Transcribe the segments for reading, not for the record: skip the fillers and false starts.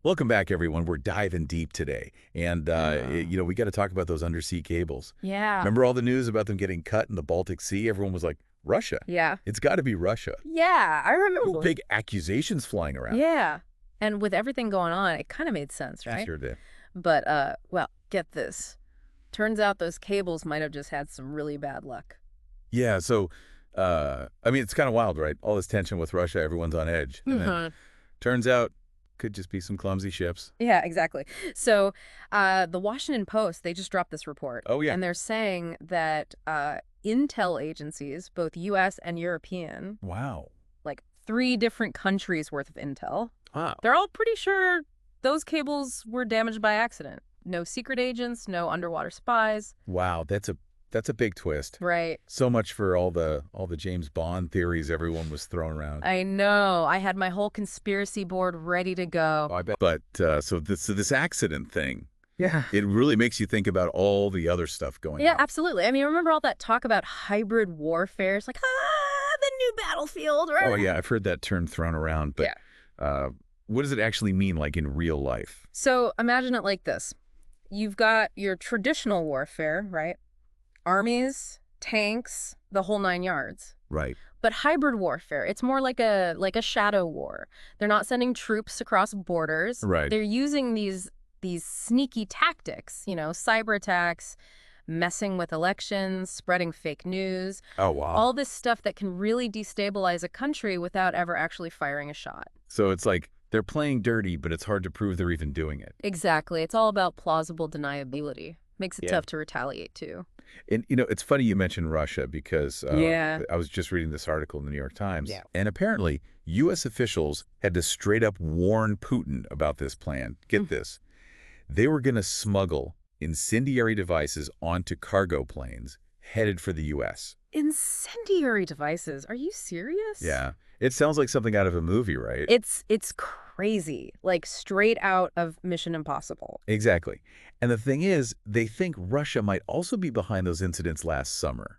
Welcome back, everyone. We're diving deep today. And, we got to talk about those undersea cables. Yeah. Remember all the news about them getting cut in the Baltic Sea? Everyone was like, Russia. Yeah. It's got to be Russia. Yeah, I remember. Big accusations flying around. Yeah. And with everything going on, it kind of made sense, right? It sure did. But, well, get this. Turns out those cables might have just had some really bad luck. Yeah, so, it's kind of wild, right? All this tension with Russia, everyone's on edge. And then turns out, could just be some clumsy ships. Yeah, exactly. So the Washington Post, they just dropped this report. Oh, yeah. And they're saying that intel agencies, both U.S. and European, Wow. like 3 different countries worth of intel, Wow. they're all pretty sure those cables were damaged by accident. No secret agents, no underwater spies. Wow, that's a big twist. Right. So much for all the James Bond theories everyone was throwing around. I know. I had my whole conspiracy board ready to go. Oh, I bet. But so this accident thing, Yeah. it really makes you think about all the other stuff going on. Yeah, absolutely. I mean, remember all that talk about hybrid warfare? It's like, the new battlefield, right? Oh, yeah, I've heard that term thrown around. But what does it actually mean, like in real life? So imagine it like this. You've got your traditional warfare, right? Armies, tanks, the whole 9 yards. Right. But hybrid warfare, it's more like a shadow war. They're not sending troops across borders. Right. They're using these sneaky tactics, cyber attacks, messing with elections, spreading fake news. Oh, wow. All this stuff that can really destabilize a country without ever actually firing a shot. So it's like they're playing dirty, but it's hard to prove they're even doing it. Exactly. It's all about plausible deniability. Makes it tough to retaliate, too. And, it's funny you mentioned Russia because Yeah. I was just reading this article in the New York Times. Yeah. And apparently, U.S. officials had to straight up warn Putin about this plan. Get this. They were going to smuggle incendiary devices onto cargo planes headed for the U.S. Incendiary devices? Are you serious? Yeah. It sounds like something out of a movie, right? It's crazy. Like straight out of Mission Impossible. Exactly. And the thing is, they think Russia might also be behind those incidents last summer.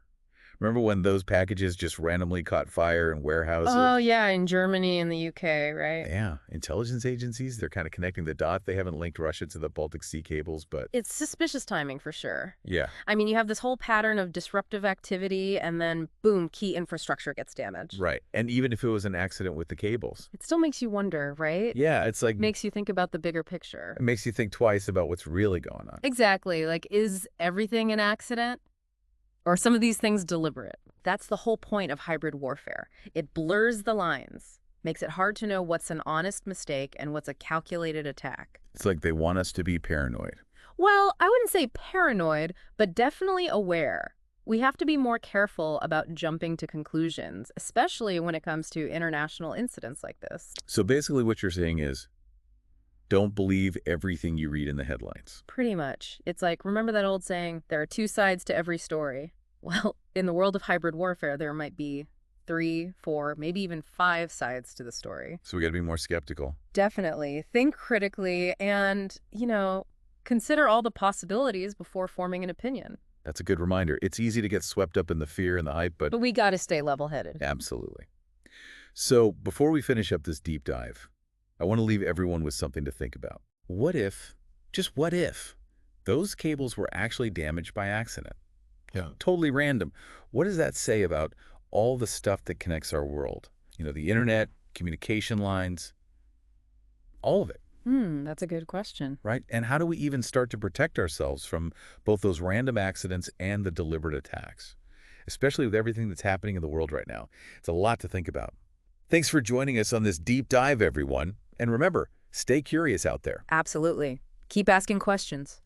Remember when those packages just randomly caught fire in warehouses? Oh, yeah, in Germany and the UK, right? Yeah. Intelligence agencies, they're kind of connecting the dots. They haven't linked Russia to the Baltic Sea cables, but... It's suspicious timing for sure. Yeah. I mean, you have this whole pattern of disruptive activity and then, boom, key infrastructure gets damaged. Right. And even if it was an accident with the cables. It still makes you wonder, right? Yeah, it's like... Makes you think about the bigger picture. It makes you think twice about what's really going on. Exactly. Like, is everything an accident? Or some of these things deliberate? That's the whole point of hybrid warfare. It blurs the lines, makes it hard to know what's an honest mistake and what's a calculated attack. It's like they want us to be paranoid. Well, I wouldn't say paranoid, but definitely aware. We have to be more careful about jumping to conclusions, especially when it comes to international incidents like this. So basically what you're saying is, don't believe everything you read in the headlines. Pretty much. It's like, remember that old saying, there are 2 sides to every story? Well, in the world of hybrid warfare, there might be 3, 4, maybe even 5 sides to the story. So we got to be more skeptical. Definitely. Think critically and, consider all the possibilities before forming an opinion. That's a good reminder. It's easy to get swept up in the fear and the hype, but we got to stay level-headed. Absolutely. So before we finish up this deep dive, I want to leave everyone with something to think about. What if, just what if, those cables were actually damaged by accident? Yeah. Totally random. What does that say about all the stuff that connects our world? The internet, communication lines, all of it. That's a good question. Right? And how do we even start to protect ourselves from both those random accidents and the deliberate attacks? Especially with everything that's happening in the world right now. It's a lot to think about. Thanks for joining us on this deep dive, everyone. And remember, stay curious out there. Absolutely. Keep asking questions.